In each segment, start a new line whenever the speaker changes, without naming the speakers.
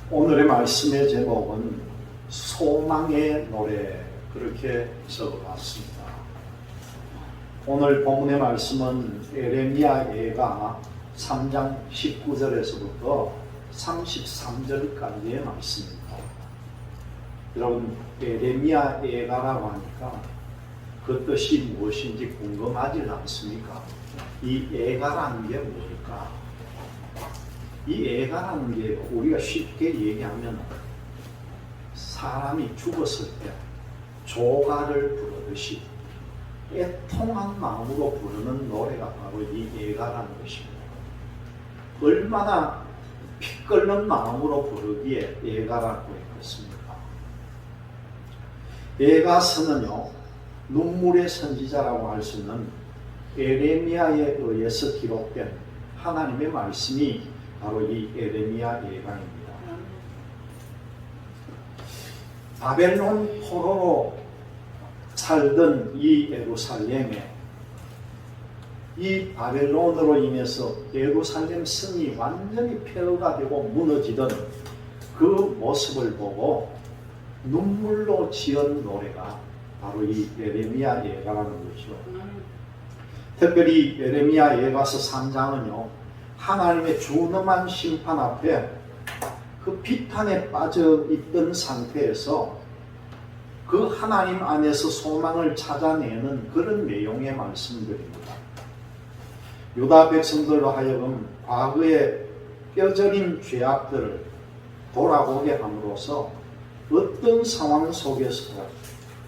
오늘의 말씀의 제목은 소망의 노래, 그렇게 적어봤습니다. 오늘 본문의 말씀은 에레미야 예가 3장 19절에서부터 33절까지의 말씀입니다. 여러분, 에레미야 예가라고 하니까 그 뜻이 무엇인지 궁금하지 않습니까? 이 예가라는 게 뭘까? 이 예가라는 게 우리가 쉽게 얘기하면 사람이 죽었을 때 조가를 부르듯이 애통한 마음으로 부르는 노래가 바로 이 예가라는 것입니다. 얼마나 피 끓는 마음으로 부르기에 예가라고 했겠습니까? 예가서는요, 눈물의 선지자라고 할 수 있는 에레미야에 의해서 기록된 하나님의 말씀이 바로 이 에레미야 예가입니다. 바벨론 포로로 살던 이 예루살렘에 이 바벨론으로 인해서 예루살렘 성이 완전히 폐허가 되고 무너지던 그 모습을 보고 눈물로 지은 노래가 바로 이 에레미야 예가라는 거죠. 특별히 에레미야 예가서 3장은요, 하나님의 준엄한 심판 앞에 그 비탄에 빠져 있던 상태에서 그 하나님 안에서 소망을 찾아내는 그런 내용의 말씀들입니다. 유다 백성들로 하여금 과거의 뼈저린 죄악들을 돌아보게 함으로써 어떤 상황 속에서도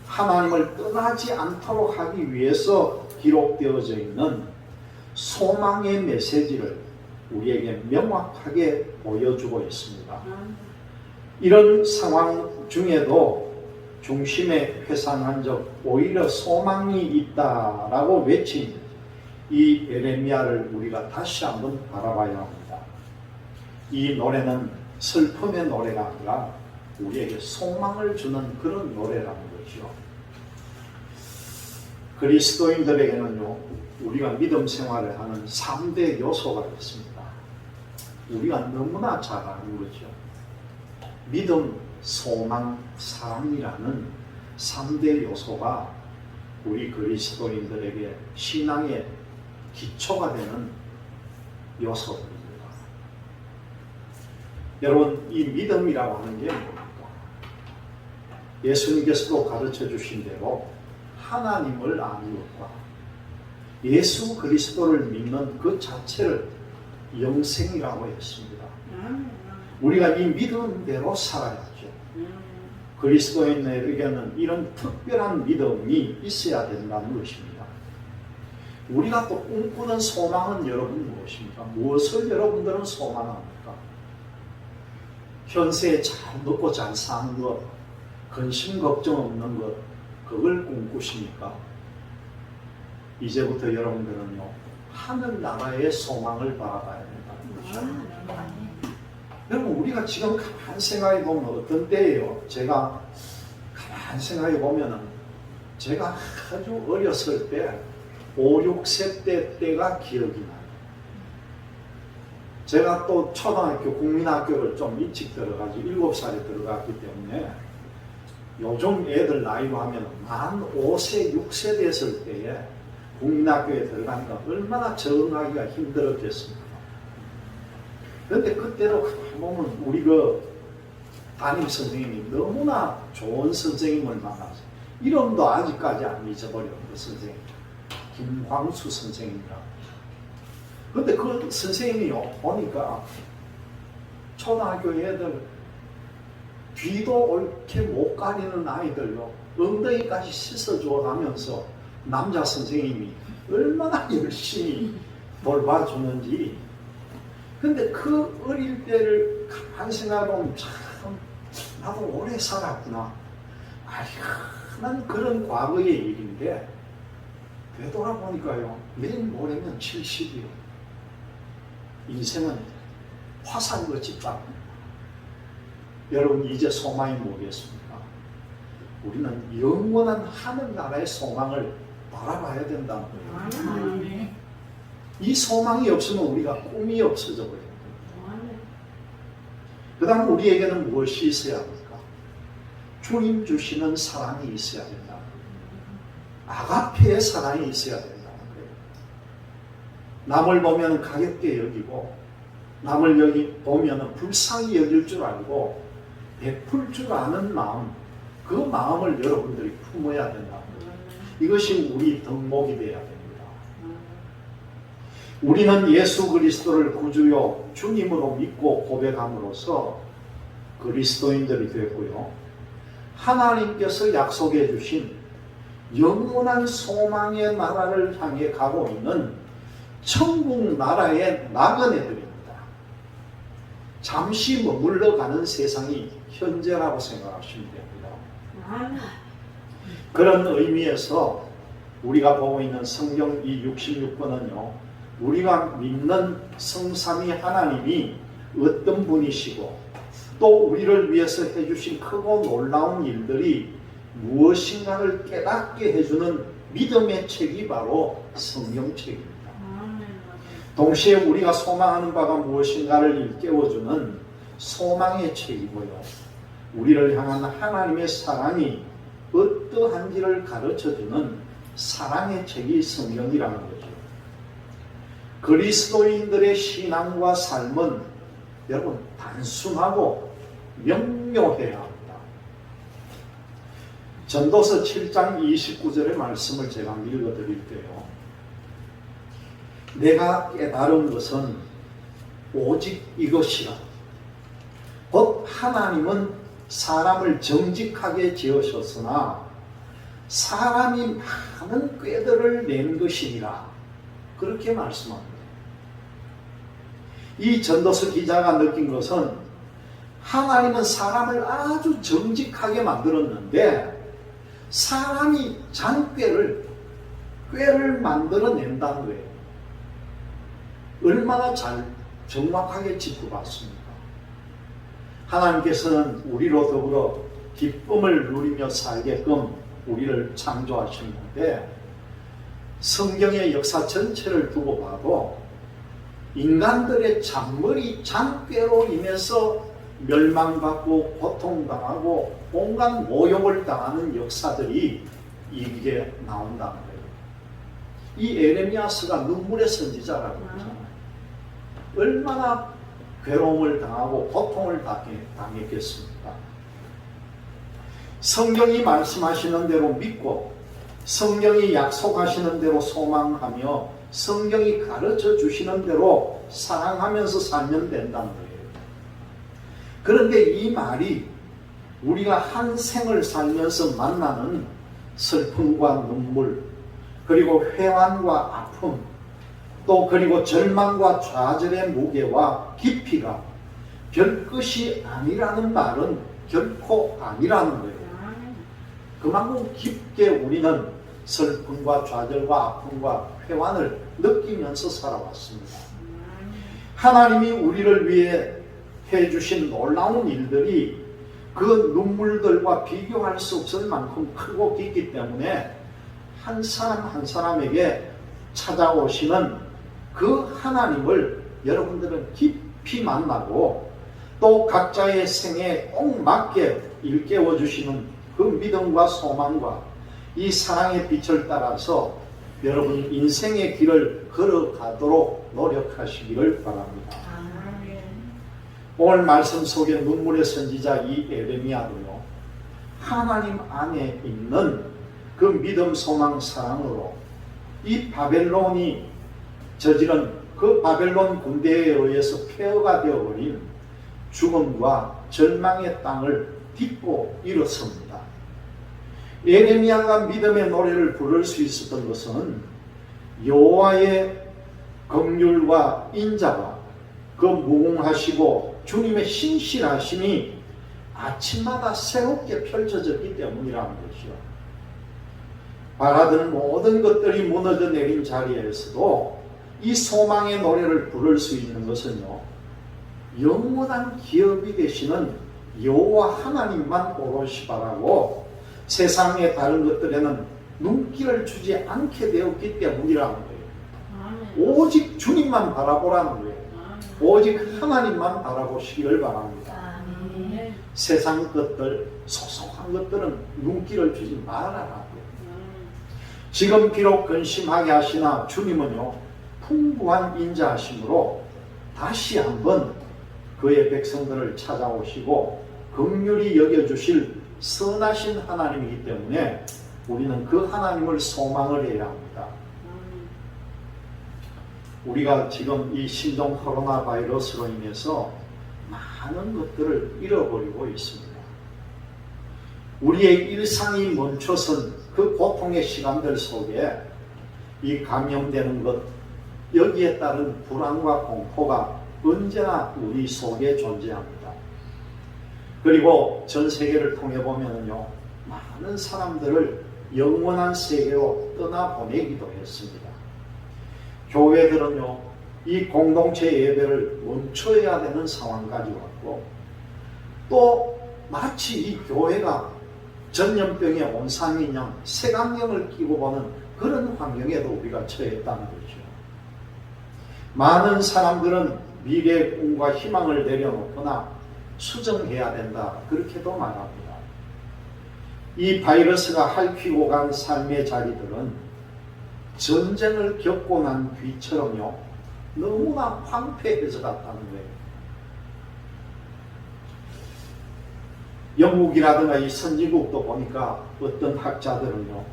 하나님을 떠나지 않도록 하기 위해서 기록되어져 있는 소망의 메시지를 우리에게 명확하게 보여주고 있습니다. 이런 상황 중에도 중심에 회상한 적 오히려 소망이 있다라고 외친 이 에레미야를 우리가 다시 한번 바라봐야 합니다. 이 노래는 슬픔의 노래가 아니라 우리에게 소망을 주는 그런 노래라는 거죠. 그리스도인들에게는요, 우리가 믿음 생활을 하는 3대 요소가 있습니다. 우리가 너무나 잘 아는 거죠. 믿음, 소망, 사랑이라는 3대 요소가 우리 그리스도인들에게 신앙의 기초가 되는 요소들입니다. 여러분, 이 믿음이라고 하는 게 뭡니까? 예수님께서도 가르쳐 주신 대로 하나님을 아는 것과 예수 그리스도를 믿는 그 자체를 영생이라고 했습니다. 우리가 이 믿음대로 살아야죠. 그리스도인에게는 이런 특별한 믿음이 있어야 된다는 것입니다. 우리가 또 꿈꾸는 소망은 여러분 무엇입니까? 무엇을 여러분들은 소망합니까? 현세에 잘 먹고 잘 사는 것, 근심 걱정 없는 것, 그걸 꿈꾸십니까? 이제부터 여러분들은요, 하늘나라의 소망을 바라봐야 된다는 거죠. 여러분, 우리가 지금 가만히 생각해 보면 어떤 때예요? 제가 가만히 생각해 보면은 제가 아주 어렸을 때 5, 6세 때가 기억이 나요. 제가 또 초등학교, 국민학교를 좀 일찍 들어가지 7살에 들어갔기 때문에 요즘 애들 나이로 하면 만 5세, 6세 됐을 때에 국민학교에 들어가니까 얼마나 적응하기가 힘들었겠습니까? 그런데 그때도 보면 우리 그 담임 선생님이 너무나 좋은 선생님을 만나서 이름도 아직까지 안 잊어버려. 그 선생님 김광수 선생님이라고. 그런데 그 선생님이요, 보니까 초등학교 애들 귀도 옳게 못 가리는 아이들요, 엉덩이까지 씻어줘 가면서 남자 선생님이 얼마나 열심히 돌봐주는지. 근데 그 어릴 때를 가만히 생각해보면 참 나도 오래 살았구나. 난 그런 과거의 일인데 되돌아보니까요, 내일 모레면 70이요. 인생은 화살같이 짧습니다. 여러분, 이제 소망이 뭐겠습니까? 우리는 영원한 하늘나라의 소망을 바라봐야 된다는 거예요. 이 소망이 없으면 우리가 꿈이 없어져 버립니다. 그 다음 우리에게는 무엇이 있어야 합니까? 주님 주시는 사랑이 있어야 된다. 아가페의 사랑이 있어야 된다는 거예요. 남을 보면 가볍게 여기고 남을 보면 불쌍히 여길 줄 알고 베풀 줄 아는 마음, 그 마음을 여러분들이 품어야 된다는 거예요. 이것이 우리 덕목이 되어야 됩니다. 우리는 예수 그리스도를 구주요 주님으로 믿고 고백함으로써 그리스도인들이 되고요. 하나님께서 약속해 주신 영원한 소망의 나라를 향해 가고 있는 천국 나라의 나그네들입니다. 잠시 머물러가는 세상이 현재라고 생각하시면 됩니다. 그런 의미에서 우리가 보고 있는 성경 이 66권은요, 우리가 믿는 성삼위 하나님이 어떤 분이시고 또 우리를 위해서 해주신 크고 놀라운 일들이 무엇인가를 깨닫게 해주는 믿음의 책이 바로 성경책입니다. 동시에 우리가 소망하는 바가 무엇인가를 일깨워주는 소망의 책이고요. 우리를 향한 하나님의 사랑이 어떠한지를 가르쳐주는 사랑의 책이 성경이라는 거죠. 그리스도인들의 신앙과 삶은 여러분 단순하고 명료해야 합니다. 전도서 7장 29절의 말씀을 제가 읽어드릴게요. 내가 깨달은 것은 오직 이것이라. 곧 하나님은 사람을 정직하게 지으셨으나 사람이 많은 꾀들을 낸 것이니라. 그렇게 말씀합니다. 이 전도서 기자가 느낀 것은 하나님은 사람을 아주 정직하게 만들었는데 사람이 꾀를 만들어낸다는 거예요. 얼마나 잘 정확하게 짚어봤습니까? 하나님께서는 우리로 더불어 기쁨을 누리며 살게끔 우리를 창조하셨는데 성경의 역사 전체를 두고 봐도 인간들의 잔머리 잔꾀로 인해서 멸망받고 고통당하고 온갖 모욕을 당하는 역사들이 이게 나온다는 거예요. 이 에레미야스가 눈물의 선지자라고 그러잖아요. 얼마나 괴로움을 당하고 고통을 당했겠습니까? 성경이 말씀하시는 대로 믿고 성경이 약속하시는 대로 소망하며 성경이 가르쳐 주시는 대로 사랑하면서 살면 된다는 거예요. 그런데 이 말이 우리가 한 생을 살면서 만나는 슬픔과 눈물, 그리고 회환과 아픔, 또 그리고 절망과 좌절의 무게와 깊이가 별것이 아니라는 말은 결코 아니라는 거예요. 그만큼 깊게 우리는 슬픔과 좌절과 아픔과 회환을 느끼면서 살아왔습니다. 하나님이 우리를 위해 해주신 놀라운 일들이 그 눈물들과 비교할 수 없을 만큼 크고 깊기 때문에 한 사람 한 사람에게 찾아오시는 그 하나님을 여러분들은 깊이 만나고 또 각자의 생에 꼭 맞게 일깨워 주시는 그 믿음과 소망과 이 사랑의 빛을 따라서 여러분 인생의 길을 걸어가도록 노력하시기를 바랍니다. 오늘 말씀 속에 눈물의 선지자 이 에레미야도요, 하나님 안에 있는 그 믿음, 소망, 사랑으로 이 바벨론이 저지른 그 바벨론 군대에 의해서 폐허가 되어버린 죽음과 절망의 땅을 딛고 일어섭니다. 에레미야가 믿음의 노래를 부를 수 있었던 것은 여호와의 긍휼과 인자와 그 무궁하시고 주님의 신실하심이 아침마다 새롭게 펼쳐졌기 때문이라는 것이요. 바라던 모든 것들이 무너져 내린 자리에서도 이 소망의 노래를 부를 수 있는 것은요, 영원한 기업이 되시는 여호와 하나님만 오롯이 바라고 세상의 다른 것들에는 눈길을 주지 않게 되었기 때문이라는 거예요. 오직 주님만 바라보라는 거예요. 오직 하나님만 바라보시기를 바랍니다. 세상 것들, 소소한 것들은 눈길을 주지 말아라고. 지금 비록 근심하게 하시나 주님은요, 풍부한 인자하심으로 다시 한번 그의 백성들을 찾아오시고 긍휼히 여겨주실 선하신 하나님이기 때문에 우리는 그 하나님을 소망을 해야 합니다. 우리가 지금 이 신종 코로나 바이러스로 인해서 많은 것들을 잃어버리고 있습니다. 우리의 일상이 멈춰선 그 고통의 시간들 속에 이 감염되는 것, 여기에 따른 불안과 공포가 언제나 우리 속에 존재합니다. 그리고 전 세계를 통해 보면요, 많은 사람들을 영원한 세계로 떠나보내기도 했습니다. 교회들은요, 이 공동체 예배를 멈춰야 되는 상황까지 왔고, 또 마치 이 교회가 전염병의 온상인 양 색안경을 끼고 보는 그런 환경에도 우리가 처했다는 거죠. 많은 사람들은 미래의 꿈과 희망을 내려놓거나 수정해야 된다, 그렇게도 말합니다. 이 바이러스가 핥히고 간 삶의 자리들은 전쟁을 겪고 난 뒤처럼요, 너무나 황폐해져 갔다는 거예요. 영국이라든가 이 선진국도 보니까 어떤 학자들은요,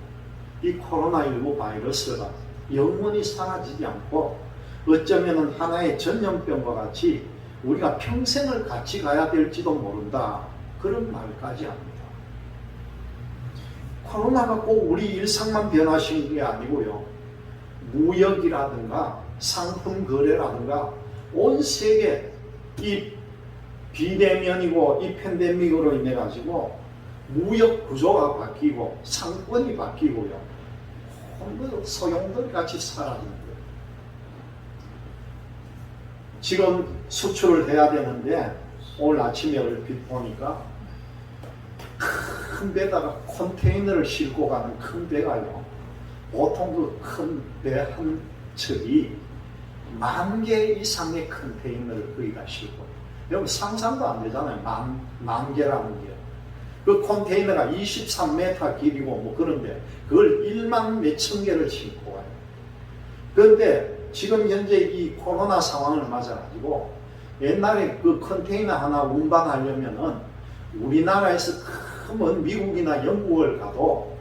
이 코로나19 바이러스가 영원히 사라지지 않고 어쩌면 하나의 전염병과 같이 우리가 평생을 같이 가야 될지도 모른다, 그런 말까지 합니다. 코로나가 꼭 우리 일상만 변화시킨 게 아니고요, 무역이라든가 상품 거래라든가 온 세계 이 비대면이고 이 팬데믹으로 인해 가지고 무역 구조가 바뀌고 상권이 바뀌고요, 소용돌이 같이 사라지는 거예요. 지금 수출을 해야 되는데 오늘 아침에 얼핏 보니까 큰 배다가 컨테이너를 싣고 가는 큰 배가요, 보통 그 큰 배 한 척이 10,000개 이상의 컨테이너를 거기다 싣고, 여러분 상상도 안 되잖아요. 만 개라는 게. 그 컨테이너가 23m 길이고 뭐 그런데 그걸 1만 몇천 개를 싣고 가요. 그런데 지금 현재 이 코로나 상황을 맞아가지고 옛날에 그 컨테이너 하나 운반하려면은 우리나라에서 크면 미국이나 영국을 가도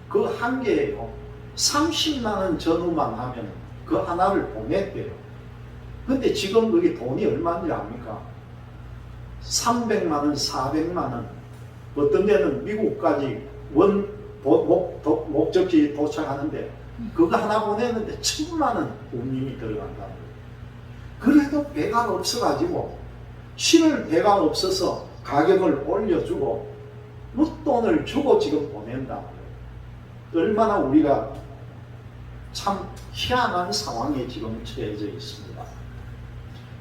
그 한 개에요, 30만 원 전후만 하면 그 하나를 보냈대요. 근데 지금 그게 돈이 얼마인지 압니까? 300만 원, 400만 원, 어떤 데는 미국까지 목적지 도착하는데 그거 하나 보내는데 1,000만 원 운임이 들어간다는 거예요. 그래도 배가 없어가지고, 실을 배가 없어서 가격을 올려주고 웃돈을 주고 지금 보낸다. 얼마나 우리가 참 희한한 상황에 지금 처해져 있습니다.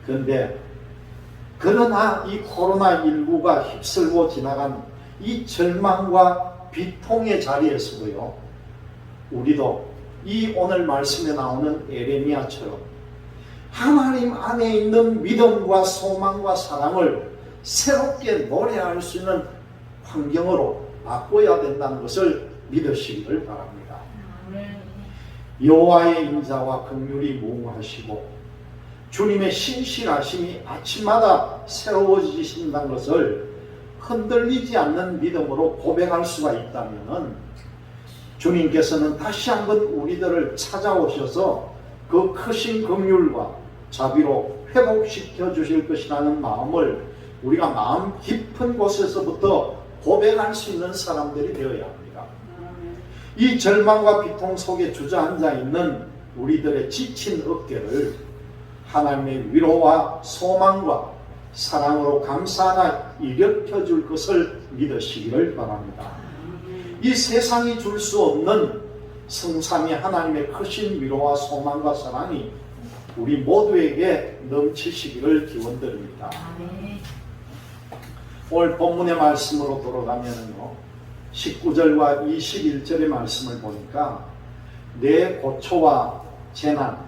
그런데 그러나 이 코로나19가 휩쓸고 지나간 이 절망과 비통의 자리에서도요, 우리도 이 오늘 말씀에 나오는 에레미야처럼 하나님 안에 있는 믿음과 소망과 사랑을 새롭게 노래할 수 있는 환경으로 바꿔야 된다는 것을 믿으시기를 바랍니다. 여호와의 인자와 긍휼이 무궁하시고 주님의 신실하심이 아침마다 새로워지신다는 것을 흔들리지 않는 믿음으로 고백할 수가 있다면, 주님께서는 다시 한번 우리들을 찾아오셔서 그 크신 긍휼과 자비로 회복시켜 주실 것이라는 마음을 우리가 마음 깊은 곳에서부터 고백할 수 있는 사람들이 되어야 합니다. 이 절망과 비통 속에 주저앉아 있는 우리들의 지친 어깨를 하나님의 위로와 소망과 사랑으로 감사하나 일으켜 줄 것을 믿으시기를 바랍니다. 이 세상이 줄 수 없는 성삼위 하나님의 크신 위로와 소망과 사랑이 우리 모두에게 넘치시기를 기원드립니다. 오늘 본문의 말씀으로 돌아가면요, 19절과 21절의 말씀을 보니까 내 고초와 재난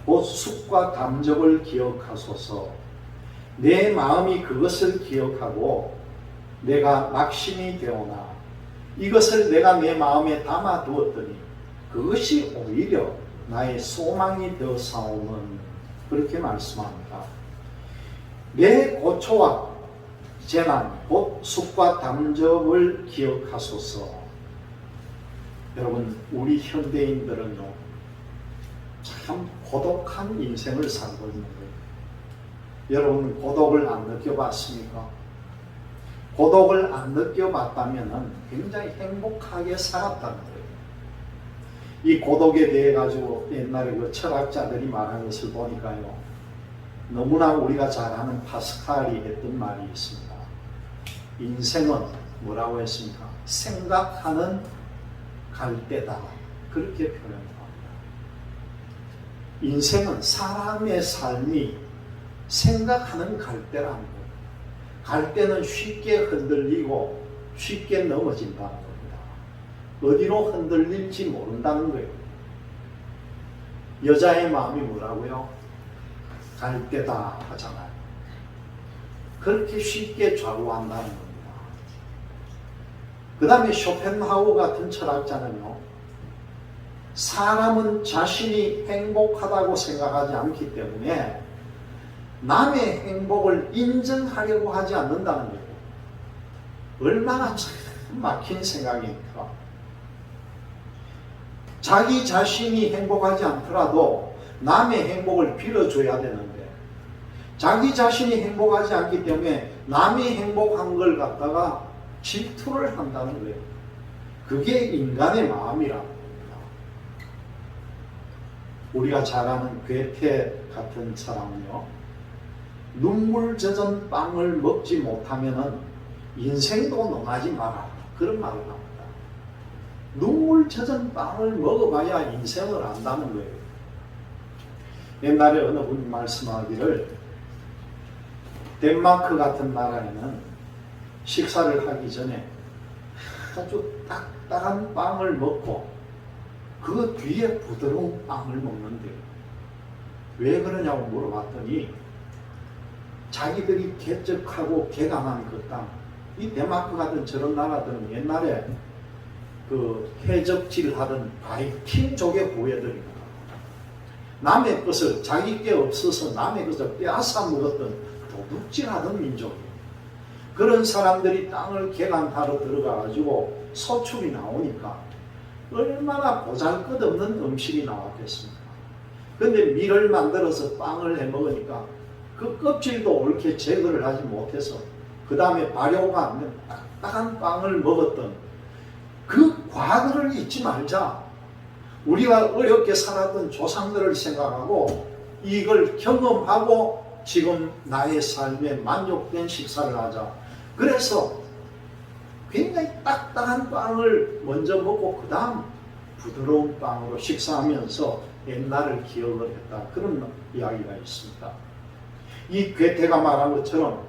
곧 숙과 감적을 기억하소서, 내 마음이 그것을 기억하고 내가 낙심이 되오나 이것을 내가 내 마음에 담아두었더니 그것이 오히려 나의 소망이 되어 사오는, 그렇게 말씀합니다. 내 고초와 재난 곧 숙과 담접을 기억하소서. 여러분, 우리 현대인들은요 참 고독한 인생을 살고 있는 거예요. 여러분, 고독을 안 느껴봤습니까? 고독을 안 느껴봤다면 굉장히 행복하게 살았다는 거예요. 이 고독에 대해 가지고 옛날에 그 철학자들이 말한 것을 보니까요, 너무나 우리가 잘 아는 파스칼이 했던 말이 있습니다. 인생은 뭐라고 했습니까? 생각하는 갈대다, 그렇게 표현합니다. 인생은 사람의 삶이 생각하는 갈대라는 거예요. 갈대는 쉽게 흔들리고 쉽게 넘어진다는 겁니다. 어디로 흔들릴지 모른다는 거예요. 여자의 마음이 뭐라고요? 갈대다 하잖아요. 그렇게 쉽게 좌우한다는 겁니다. 그 다음에 쇼펜하우어 같은 철학자는요, 사람은 자신이 행복하다고 생각하지 않기 때문에 남의 행복을 인정하려고 하지 않는다는 거예요. 얼마나 막힌 생각입니까? 자기 자신이 행복하지 않더라도 남의 행복을 빌어줘야 되는데 자기 자신이 행복하지 않기 때문에 남이 행복한 걸 갖다가 질투를 한다는 거예요. 그게 인간의 마음이라는 겁니다. 우리가 잘 아는 괴테 같은 사람은요, 눈물 젖은 빵을 먹지 못하면 인생도 논하지 마라, 그런 말을 합니다. 눈물 젖은 빵을 먹어봐야 인생을 안다는 거예요. 옛날에 어느 분이 말씀하기를, 덴마크 같은 나라에는 식사를 하기 전에 아주 딱딱한 빵을 먹고 그 뒤에 부드러운 빵을 먹는데요. 왜 그러냐고 물어봤더니 자기들이 개척하고 개강한 그 땅, 이 덴마크 같은 저런 나라들은 옛날에 그 해적질 하던 바이킹족의 후예들입니다. 남의 것을, 자기 게 없어서 남의 것을 빼앗아 먹었던 도둑질하던 민족이에요. 그런 사람들이 땅을 개간하러 들어가가지고 소출이 나오니까 얼마나 보잘것없는 음식이 나왔겠습니까? 근데 밀을 만들어서 빵을 해 먹으니까 그 껍질도 옳게 제거를 하지 못해서 그 다음에 발효가 안 된 딱딱한 빵을 먹었던 그 과거를 잊지 말자. 우리가 어렵게 살았던 조상들을 생각하고 이걸 경험하고 지금 나의 삶에 만족된 식사를 하자. 그래서 굉장히 딱딱한 빵을 먼저 먹고 그 다음 부드러운 빵으로 식사하면서 옛날을 기억을 했다. 그런 이야기가 있습니다. 이 괴테가 말한 것처럼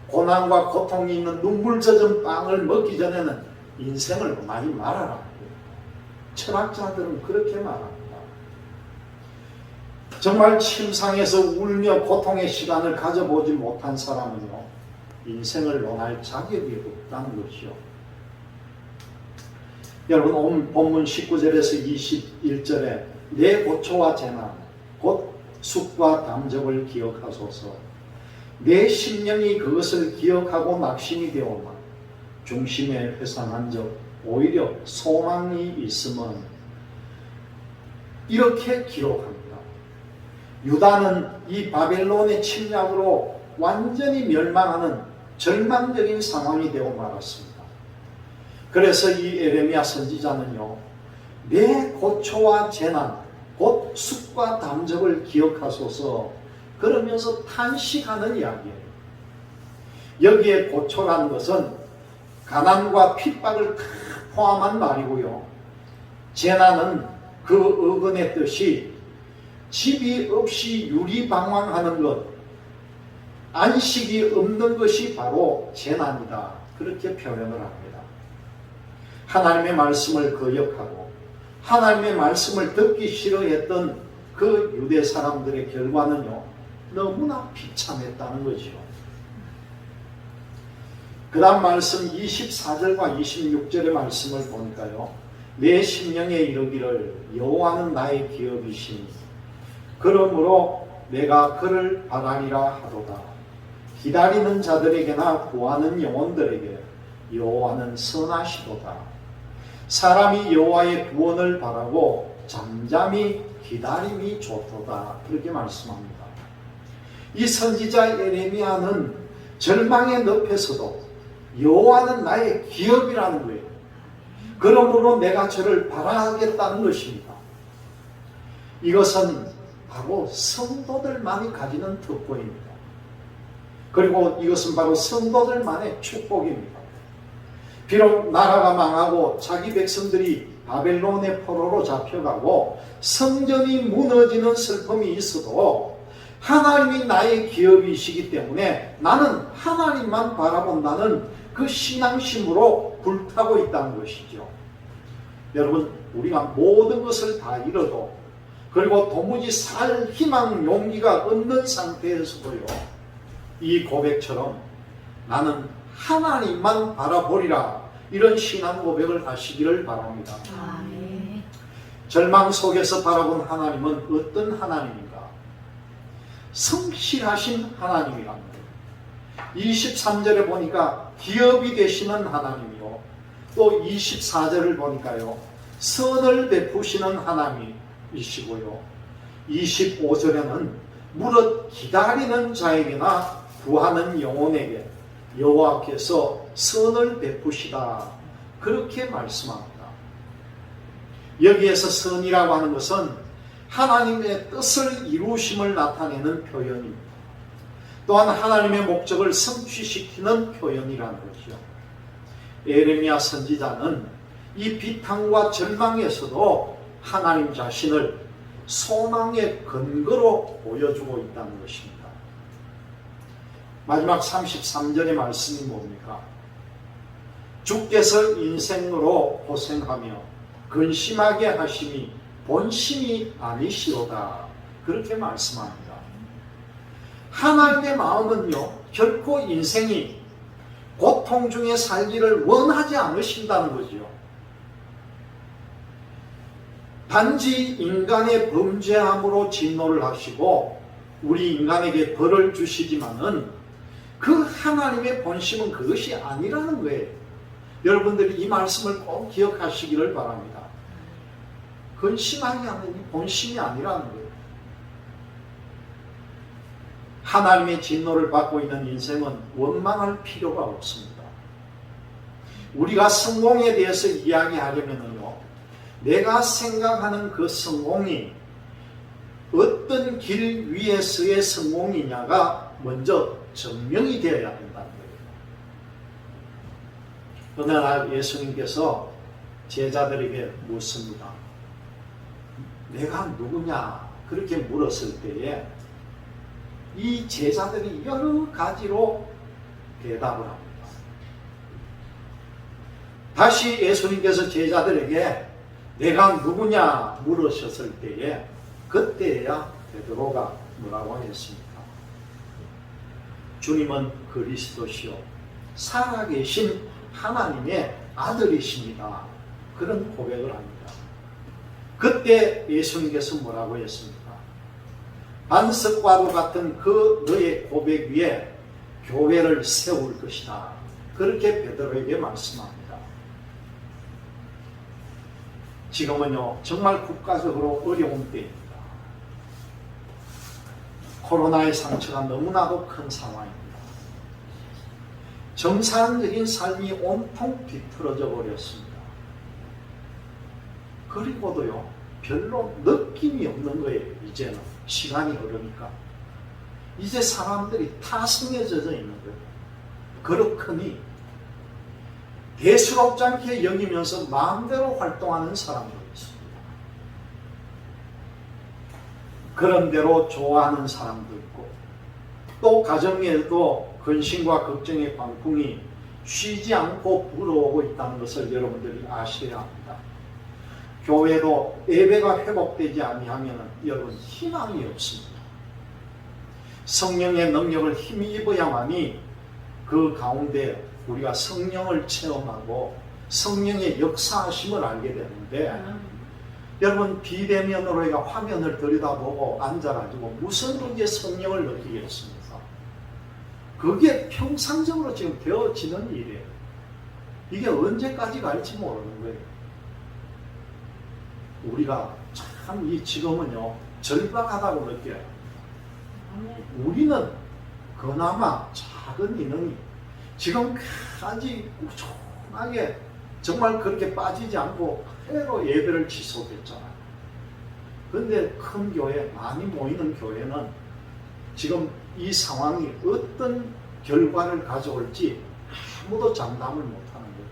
고난과 고통이 있는 눈물 젖은 빵을 먹기 전에는 인생을 많이 말아라. 철학자들은 그렇게 말합니다. 정말 침상에서 울며 고통의 시간을 가져보지 못한 사람은요, 인생을 논할 자격이 없다는 것이요. 여러분, 오늘 본문 19절에서 21절에 내 고초와 재난 곧 숙과 담적을 기억하소서. 내 심령이 그것을 기억하고 낙심이 되오나 중심에 회상한 적 오히려 소망이 있음은, 이렇게 기록합니다. 유다는 이 바벨론의 침략으로 완전히 멸망하는 절망적인 상황이 되어 말았습니다. 그래서 이 에레미야 선지자는요, 내 고초와 재난 곧 숙과 담적을 기억하소서 그러면서 탄식하는 이야기예요. 여기에 고초라는 것은 가난과 핍박을 다 포함한 말이고요, 재난은 그 어근의 뜻이 집이 없이 유리방황하는 것, 안식이 없는 것이 바로 재난이다, 그렇게 표현을 합니다. 하나님의 말씀을 거역하고 하나님의 말씀을 듣기 싫어했던 그 유대 사람들의 결과는요, 너무나 비참했다는 것이죠. 그 다음 말씀 24절과 26절의 말씀을 보니까요. 내 심령에 이르기를 여호와는 나의 기업이시니 그러므로 내가 그를 바라리라 하도다. 기다리는 자들에게나 구하는 영혼들에게 여호와는 선하시도다. 사람이 여호와의 구원을 바라고 잠잠히 기다림이 좋도다. 그렇게 말씀합니다. 이 선지자 예레미야는 절망의 늪에서도 여호와는 나의 기업이라는 거예요. 그러므로 내가 저를 바라겠다는 것입니다. 이것은 바로 성도들만이 가지는 특권입니다. 그리고 이것은 바로 성도들만의 축복입니다. 비록 나라가 망하고 자기 백성들이 바벨론의 포로로 잡혀가고 성전이 무너지는 슬픔이 있어도 하나님이 나의 기업이시기 때문에 나는 하나님만 바라본다는 그 신앙심으로 불타고 있다는 것이죠. 여러분, 우리가 모든 것을 다 잃어도 그리고 도무지 살 희망, 용기가 없는 상태에서도요, 이 고백처럼 나는 하나님만 바라보리라, 이런 신앙 고백을 하시기를 바랍니다. 절망 속에서 바라본 하나님은 어떤 하나님인가? 성실하신 하나님이랍니다. 23절에 보니까 기업이 되시는 하나님이요, 또 24절을 보니까요 선을 베푸시는 하나님이시고요, 25절에는 무릇 기다리는 자에게나 구하는 영혼에게 여호와께서 선을 베푸시다, 그렇게 말씀합니다. 여기에서 선이라고 하는 것은 하나님의 뜻을 이루심을 나타내는 표현입니다. 또한 하나님의 목적을 성취시키는 표현이라는 것이죠. 예레미야 선지자는 이 비탄과 절망에서도 하나님 자신을 소망의 근거로 보여주고 있다는 것입니다. 마지막 33절의 말씀이 뭡니까? 주께서 인생으로 고생하며 근심하게 하심이 본심이 아니시로다, 그렇게 말씀합니다. 하나님의 마음은요, 결코 인생이 고통 중에 살기를 원하지 않으신다는 거지요. 단지 인간의 범죄함으로 진노를 하시고 우리 인간에게 벌을 주시지만은 그 하나님의 본심은 그것이 아니라는 거예요. 여러분들이 이 말씀을 꼭 기억하시기를 바랍니다. 근심하지 않는 이 본심이 아니라는 거예요. 하나님의 진노를 받고 있는 인생은 원망할 필요가 없습니다. 우리가 성공에 대해서 이야기하려면요, 내가 생각하는 그 성공이 어떤 길 위에서의 성공이냐가 먼저 증명이 되어야 된다는 거예요. 어느 날 예수님께서 제자들에게 묻습니다. 내가 누구냐? 그렇게 물었을 때에 이 제자들이 여러 가지로 대답을 합니다. 다시 예수님께서 제자들에게 내가 누구냐 물으셨을 때에 그때야 베드로가 뭐라고 했습니까? 주님은 그리스도시요 살아계신 하나님의 아들이십니다. 그런 고백을 합니다. 그때 예수님께서 뭐라고 했습니까? 반석과도 같은 그 너의 고백 위에 교회를 세울 것이다. 그렇게 베드로에게 말씀합니다. 지금은요, 정말 국가적으로 어려운 때입니다. 코로나의 상처가 너무나도 큰 상황입니다. 정상적인 삶이 온통 뒤틀어져 버렸습니다. 그리고도요, 별로 느낌이 없는 거예요. 이제는 시간이 흐르니까 이제 사람들이 타성에 젖어 있는 거예요. 그렇거니 대수롭지 않게 여기면서 마음대로 활동하는 사람들이 있습니다. 그런 대로 좋아하는 사람도 있고, 또 가정에도 근심과 걱정의 광풍이 쉬지 않고 불어오고 있다는 것을 여러분들이 아셔야 합니다. 교회도 예배가 회복되지 아니하면 여러분 희망이 없습니다. 성령의 능력을 힘입어야만이 그 가운데 우리가 성령을 체험하고 성령의 역사하심을 알게 되는데 여러분 비대면으로 우리가 화면을 들여다보고 앉아가지고 무슨 그게 성령을 느끼겠습니까? 그게 평상적으로 지금 되어지는 일이에요. 이게 언제까지 갈지 모르는 거예요. 우리가 참 이 지금은요 절박하다고 느껴요. 우리는 그나마 작은 인원이 지금까지 꾸준하게 정말 그렇게 빠지지 않고 회로 예배를 지속했잖아요. 그런데 큰 교회, 많이 모이는 교회는 지금 이 상황이 어떤 결과를 가져올지 아무도 장담을 못하는 거예요.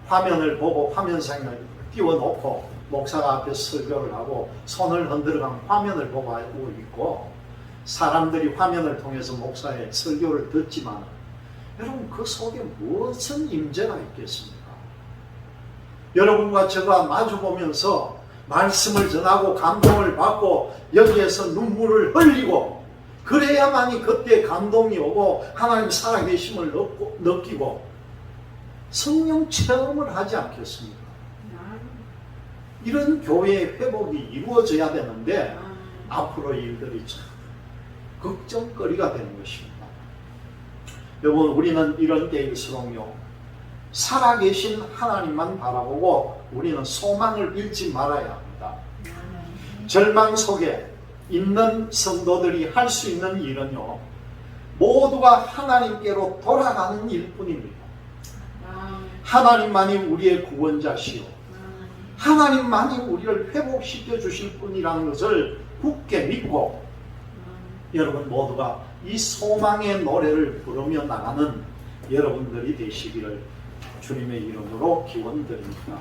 화면을 보고 화면상을 띄워놓고 목사가 앞에 설교를 하고 손을 흔들어가면 화면을 보고 있고 사람들이 화면을 통해서 목사의 설교를 듣지만 여러분 그 속에 무슨 임재가 있겠습니까? 여러분과 저가 마주보면서 말씀을 전하고 감동을 받고 여기에서 눈물을 흘리고 그래야만이 그때 감동이 오고 하나님 살아계심을 느끼고 성령 체험을 하지 않겠습니까? 이런 교회의 회복이 이루어져야 되는데 앞으로 일들이 참 걱정거리가 되는 것입니다. 여러분 우리는 이런 때일수록요 살아계신 하나님만 바라보고 우리는 소망을 잃지 말아야 합니다. 절망 속에 있는 성도들이 할 수 있는 일은요 모두가 하나님께로 돌아가는 일뿐입니다. 하나님만이 우리의 구원자시오 하나님만이 우리를 회복시켜 주실 분이라는 것을 굳게 믿고 여러분 모두가 이 소망의 노래를 부르며 나가는 여러분들이 되시기를 주님의 이름으로 기원드립니다.